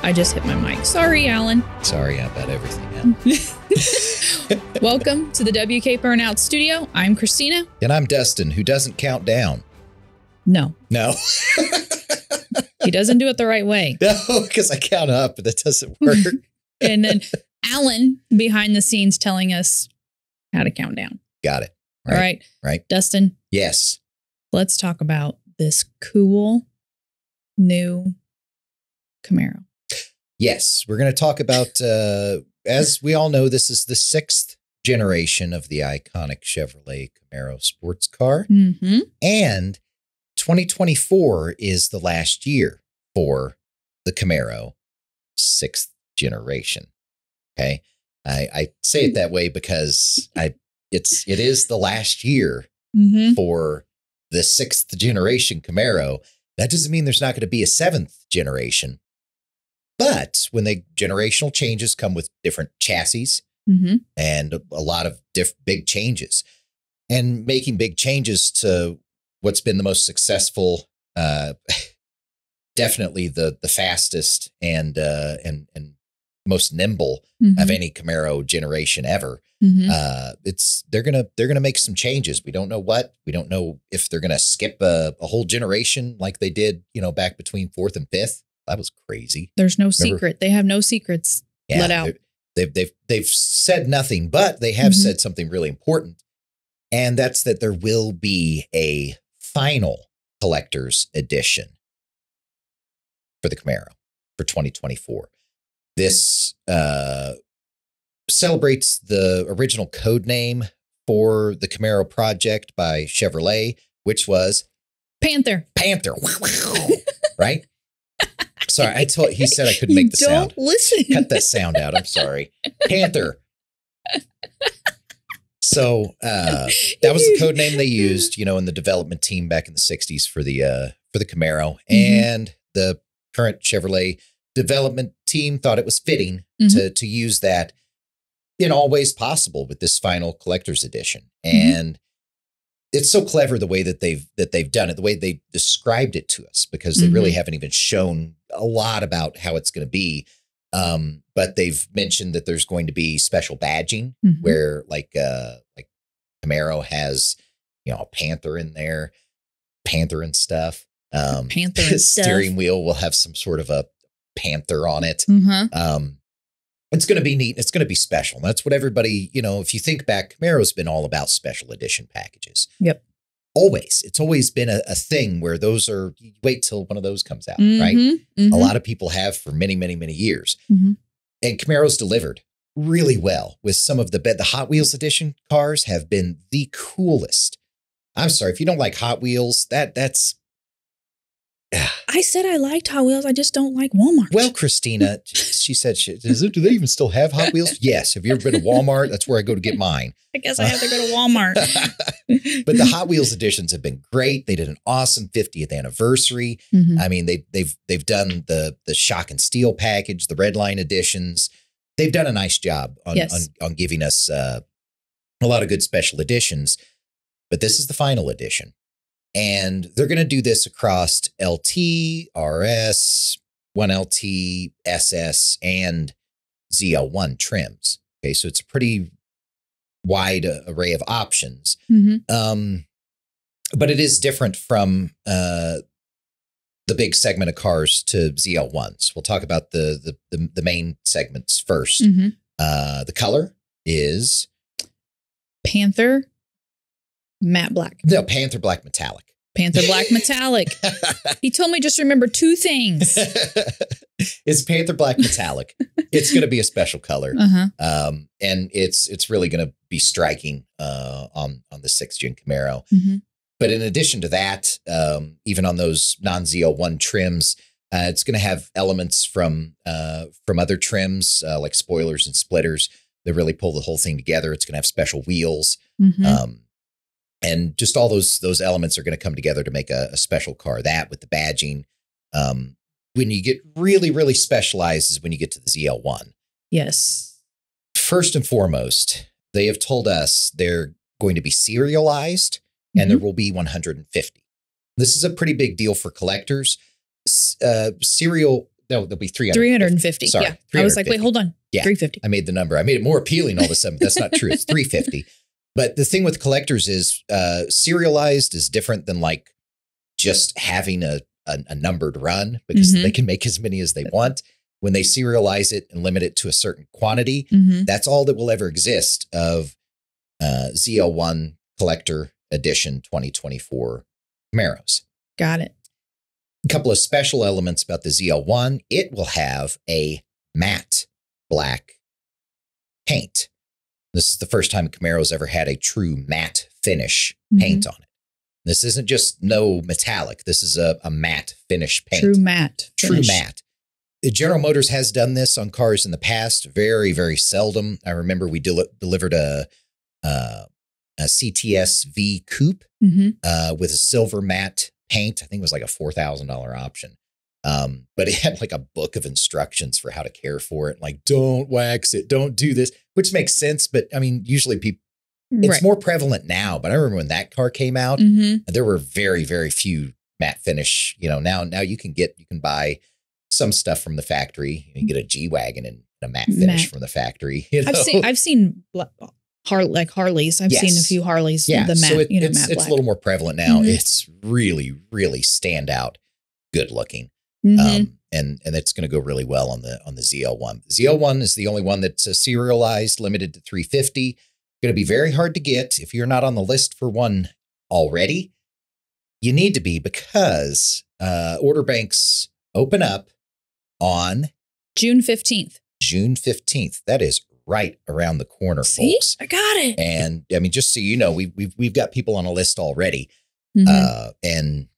I just hit my mic. Sorry, Alan. Sorry about everything, Alan. Welcome to the WK Burnouts studio. I'm Christina. And I'm Dustin, who doesn't count down. No. He doesn't do it the right way. No, because I count up, but that doesn't work. And then Alan behind the scenes telling us how to count down. Got it. All right. Right. Dustin. Yes. Let's talk about this cool new Camaro. Yes. We're going to talk about, as we all know, this is the 6th generation of the iconic Chevrolet Camaro sports car. Mm-hmm. And 2024 is the last year for the Camaro 6th generation. Okay. I say it that way because it is the last year for the 6th generation Camaro. That doesn't mean there's not going to be a 7th generation. But when the generational changes come with different chassis and a lot of big changes, and making big changes to what's been the most successful, definitely the fastest and most nimble of any Camaro generation ever. They're gonna make some changes. We don't know what. We don't know if they're gonna skip a whole generation like they did, back between 4th and 5th. That was crazy. There's no secret. They have no secrets let out. They've said nothing, but they have said something really important, and that's that there will be a final collector's edition for the Camaro for 2024. This celebrates the original code name for the Camaro project by Chevrolet, which was Panther. Right? Sorry, he said I couldn't make the sound. Don't listen. Cut that sound out. I'm sorry. Panther. So that was the code name they used, in the development team back in the 60s for the Camaro. And the current Chevrolet development team thought it was fitting to use that in all ways possible with this final collector's edition. And it's so clever the way that they've done it, the way they described it to us, because they really haven't even shown a lot about how it's going to be. But they've mentioned that there's going to be special badging where like Camaro has, a Panther in there, Panther and stuff. Panther and steering wheel will have some sort of a Panther on it. It's going to be neat. It's going to be special. And that's what everybody, if you think back, Camaro's been all about special edition packages. Yep. Always. It's always been a thing where you wait till one of those comes out, right? A lot of people have for many, many, many years. And Camaro's delivered really well with some of the Hot Wheels edition cars have been the coolest. I'm sorry, if you don't like Hot Wheels, that's... I said I liked Hot Wheels. I just don't like Walmart. Well, Christina, she said, do they even still have Hot Wheels? Yes. Have you ever been to Walmart? That's where I go to get mine. I guess I have to go to Walmart. But the Hot Wheels editions have been great. They did an awesome 50th anniversary. I mean, they've done the Shock and Steel package, the Red Line editions. They've done a nice job on giving us a lot of good special editions. But this is the final edition. And they're going to do this across LT, RS, 1LT, SS, and ZL1 trims. Okay, so it's a pretty wide array of options. But it is different from the big segment of cars to ZL1s. We'll talk about the main segments first. The color is Panther matte black. No, Panther black metallic. Panther black metallic. He told me just remember 2 things. It's Panther black metallic. It's going to be a special color. And it's really going to be striking on the 6th gen Camaro. But in addition to that, even on those non-ZL1 trims, it's going to have elements from other trims like spoilers and splitters that really pull the whole thing together. It's going to have special wheels. And just all those elements are going to come together to make a special car. That with the badging. When you get really, really specialized is when you get to the ZL1. Yes. First and foremost, they have told us they're going to be serialized and there will be 150. This is a pretty big deal for collectors. Serial there'll be 350. Sorry, Yeah. I was like, wait, hold on. Yeah, 350. I made the number. I made it more appealing all of a sudden. That's not true. It's 350. But the thing with collectors is serialized is different than like just having a numbered run, because they can make as many as they want. When they serialize it and limit it to a certain quantity, that's all that will ever exist of ZL1 Collector Edition 2024 Camaros. Got it. A couple of special elements about the ZL1. It will have a matte black paint. This is the first time Camaro's ever had a true matte finish paint on it. This isn't just no metallic. This is a matte finish paint. True matte. True matte. General Motors has done this on cars in the past. Very, very seldom. I remember we delivered a CTS V Coupe with a silver matte paint. I think it was like a $4,000 option. But it had like a book of instructions for how to care for it. Like, don't wax it, don't do this, which makes sense. But I mean, usually people, it's more prevalent now. But I remember when that car came out, there were very, very few matte finish. You know, now you can buy some stuff from the factory. You can get a G-Wagon and a matte finish from the factory. You know? I've seen Harleys. I've seen a few Harleys. Yeah, the matte, so matte it's black. a little more prevalent now. It's really, really stand-out, good looking. And it's going to go really well on the ZL1. ZL1 is the only one that's serialized, limited to 350. Going to be very hard to get. If you're not on the list for one already, you need to be, because order banks open up on June 15th. June 15th. That is right around the corner, folks. I got it. And I mean, just so you know, we've got people on a list already. And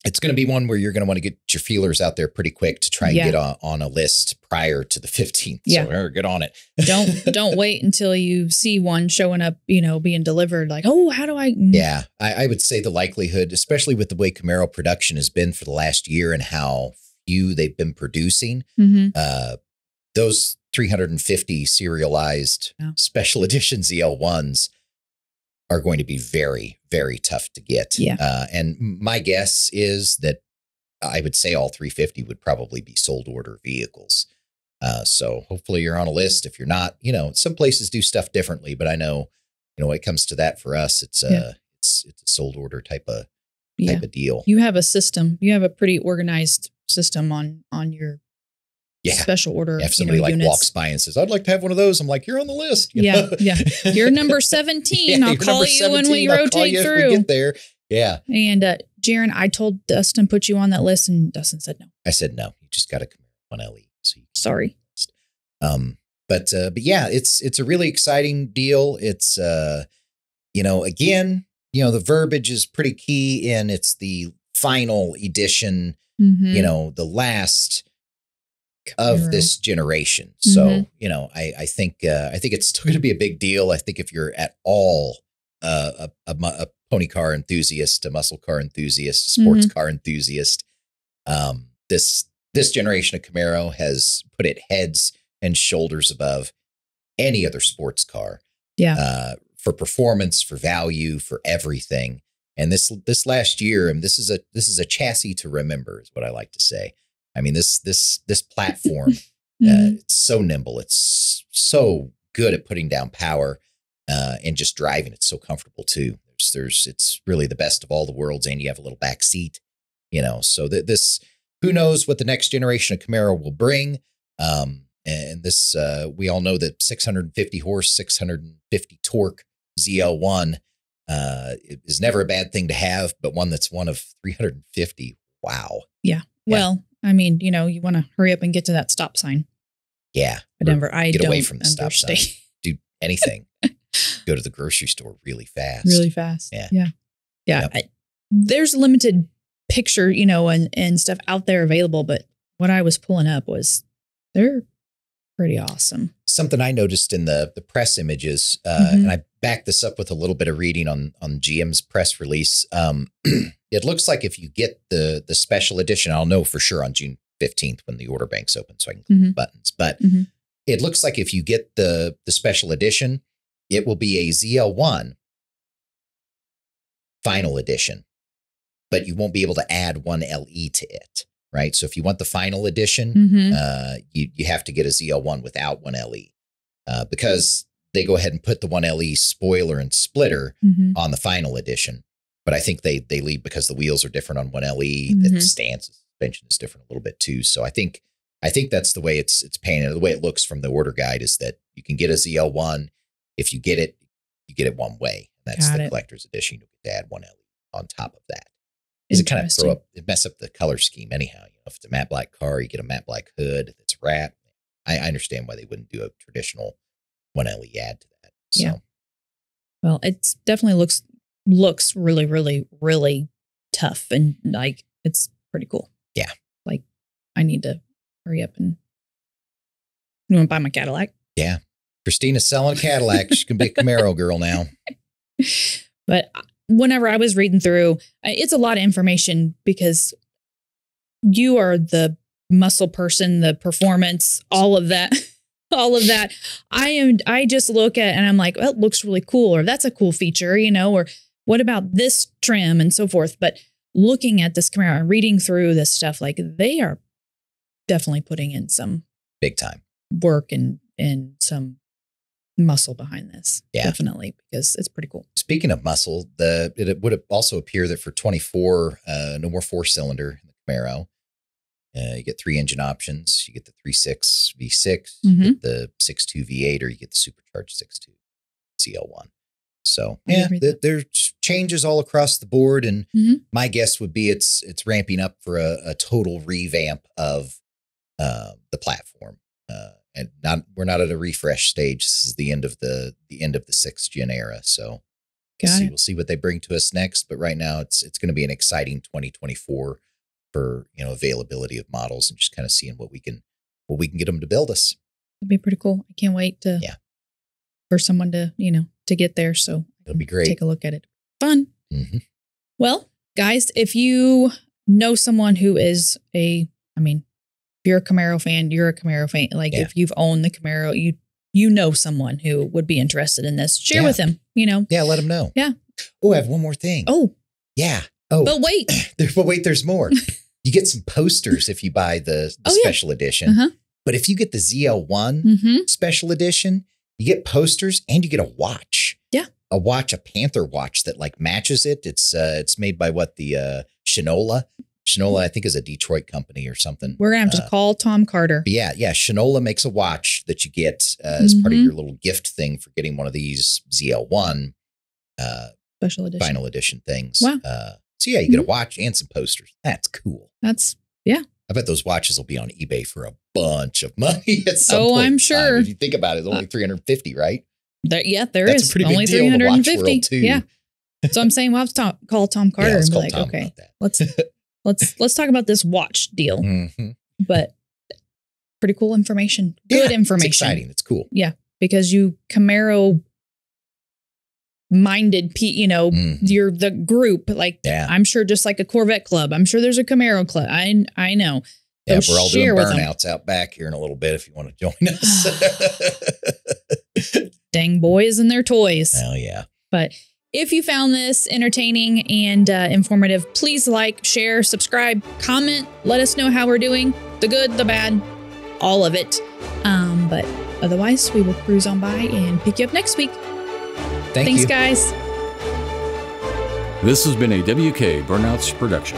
it's going to be one where you're going to want to get your feelers out there pretty quick to try and get on a list prior to the 15th. So get on it. Don't wait until you see one showing up, being delivered. Like, oh, how do I? Yeah, I would say the likelihood, especially with the way Camaro production has been for the last year and how few they've been producing, those 350 serialized special edition ZL1s are going to be very, very tough to get. And my guess is that I would say all 350 would probably be sold order vehicles. So hopefully you're on a list. If you're not, some places do stuff differently, but I know, when it comes to that for us, it's a sold order type of deal. You have a system. You have a pretty organized system on your special order. If somebody walks by and says, "I'd like to have one of those," I'm like, "You're on the list." Yeah. You're number 17. I'll call you when we rotate through. If we get there. Yeah. And Jaron, I told Dustin put you on that list, and Dustin said no. I said no. You just got to come on LE. So sorry. But yeah, it's a really exciting deal. It's again, the verbiage is pretty key, and it's the final edition. The last of this generation. So, I think it's still going to be a big deal. I think if you're at all a pony car enthusiast, a muscle car enthusiast, a sports car enthusiast, this generation of Camaro has put it heads and shoulders above any other sports car. For performance, for value, for everything. And this last year, and this is a chassis to remember, is what I like to say. I mean, this platform, it's so nimble. It's so good at putting down power and just driving. It's so comfortable too. It's really the best of all the worlds, and you have a little back seat, so that who knows what the next generation of Camaro will bring. And this, we all know that 650 horse, 650 torque ZL1 is never a bad thing to have, but one that's one of 350. Wow. Yeah. Well, I mean, you want to hurry up and get to that stop sign. Yeah. Whatever. I get don't away from the stop sign. Do anything. Go to the grocery store really fast. Really fast. Yeah. Yeah. Yeah. Yep. There's limited picture, and stuff out there available, but what I was pulling up was they're pretty awesome. Something I noticed in the press images, and I backed this up with a little bit of reading on GM's press release. It looks like if you get the special edition, I'll know for sure on June 15th when the order banks open, so I can click the buttons. But it looks like if you get the special edition, it will be a ZL1 final edition, but you won't be able to add one LE to it. right? So if you want the final edition, you have to get a ZL1 without 1LE because they go ahead and put the 1LE spoiler and splitter on the final edition. But I think they leave because the wheels are different on 1LE, the stance, suspension is different a little bit too. So I think that's the way it's painted. The way it looks from the order guide is that you can get a ZL1. If you get it, you get it one way. That's the collector's edition. You get to add 1LE on top of that. Because it kind of mess up the color scheme anyhow. You know, if it's a matte black car, you get a matte black hood. If it's wrapped, I understand why they wouldn't do a traditional 1LE add to that. So. Yeah. Well, it's definitely looks really, really, really tough, and like it's pretty cool. Yeah. Like I need to hurry up and you want to buy my Cadillac. Yeah. Christina's selling a Cadillac. She can be a Camaro girl now. But whenever I was reading through, it's a lot of information because you are the muscle person, the performance, all of that. I just look at it and I'm like, well, it looks really cool, or that's a cool feature, you know, or what about this trim and so forth. But looking at this Camaro and reading through this stuff, like they are definitely putting in some big time work and some muscle behind this. Yeah. Definitely, because it's pretty cool. Speaking of muscle, it would also appear that for 24, no more 4-cylinder in the Camaro. You get 3 engine options. You get the 3.6 V6, you get the 6.2 V8, or you get the supercharged 6.2 ZL1. So yeah, there's changes all across the board, and my guess would be it's ramping up for a total revamp of the platform. And we're not at a refresh stage. This is the end of the 6th gen era. So we'll see what they bring to us next. But right now it's going to be an exciting 2024 for, you know, availability of models and just kind of seeing what we can get them to build us. It'd be pretty cool. I can't wait for someone to, you know, to get there. So it'll be great. Take a look at it. Fun. Well, guys, if you know someone who is if you're a Camaro fan, you're a Camaro fan. Like if you've owned the Camaro, you know someone who would be interested in this. Share with them, you know. Yeah, let them know. Yeah. Oh, I have one more thing. Oh. Yeah. Oh. But wait. There's more. You get some posters if you buy the special edition. But if you get the ZL1 special edition, you get posters and you get a watch. Yeah. A Panther watch that like matches it. It's made by the Shinola. Shinola, I think, is a Detroit company or something. We're going to have to call Tom Carter. But yeah. Shinola makes a watch that you get as part of your little gift thing for getting one of these ZL1 special edition, final edition things. Wow. So yeah, you get a watch and some posters. That's cool. I bet those watches will be on eBay for a bunch of money at some point. Oh, I'm sure. If you think about it, it's only 350, right? There That's is. a pretty only big deal in the watch 350. world, too. Yeah. So I'm saying we'll have to call Tom Carter and be like, okay, let's talk about this watch deal. But pretty cool information. Good information. It's exciting. It's cool. Yeah. Because you Camaro minded, you're the group. Like, I'm sure just like a Corvette club, I'm sure there's a Camaro club. I know. Yeah, we're all doing burnouts out back here in a little bit if you want to join us. Dang boys and their toys. Hell yeah. But if you found this entertaining and informative, please like, share, subscribe, comment. Let us know how we're doing. The good, the bad, all of it. But otherwise, we will cruise on by and pick you up next week. Thanks, guys. This has been a WK Burnouts production.